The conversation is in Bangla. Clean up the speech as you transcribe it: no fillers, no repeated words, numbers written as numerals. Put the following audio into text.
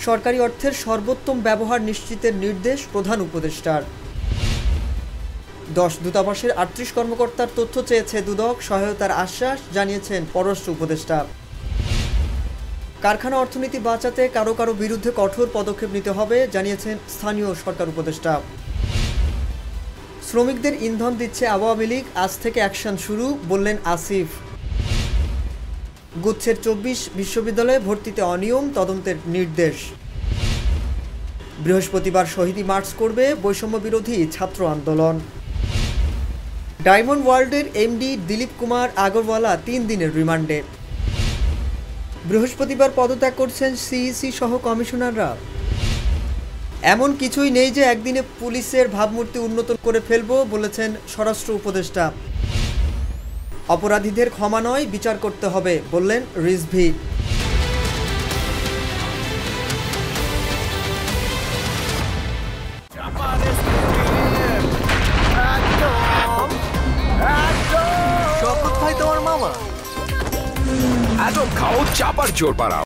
সরকারি অর্থের সর্বোত্তম ব্যবহার নিশ্চিতের নির্দেশ প্রধান উপদেষ্টার। 10 দূতাবাসের 38 কর্মকর্তার তথ্য চেয়েছে দুদক, সহায়তার আশ্বাস জানিয়েছেন পররাষ্ট্র উপদেষ্টা। কারখানা অর্থনীতি বাঁচাতে কারো কারো বিরুদ্ধে কঠোর পদক্ষেপ নিতে হবে জানিয়েছেন স্থানীয় সরকার উপদেষ্টা। শ্রমিকদের ইন্ধন দিচ্ছে আওয়ামী লীগ, আজ থেকে অ্যাকশন শুরু বললেন আসিফ। গুচ্ছের 24 বিশ্ববিদ্যালয়ে ভর্তিতে অনিয়ম, তদন্তের নির্দেশ। বৃহস্পতিবার শহীদি মার্চ করবে বৈষম্য বিরোধী ছাত্র আন্দোলন। ডায়মন্ড ওয়ার্ল্ডের এমডি দিলীপ কুমার আগরওয়ালা 3 দিনের রিমান্ডে। বৃহস্পতিবার পদত্যাগ করছেন সিইসি সহ কমিশনাররা। এমন কিছুই নেই যে একদিনে পুলিশের ভাবমূর্তি উন্নত করে ফেলব বলেছেন স্বরাষ্ট্র উপদেষ্টা। অপরাধীদের ক্ষমা নয়, বিচার করতে হবে বললেন রিজভী। শপথ ভাই তোমার মামা। এত খাও চাপার জোর বাড়াও।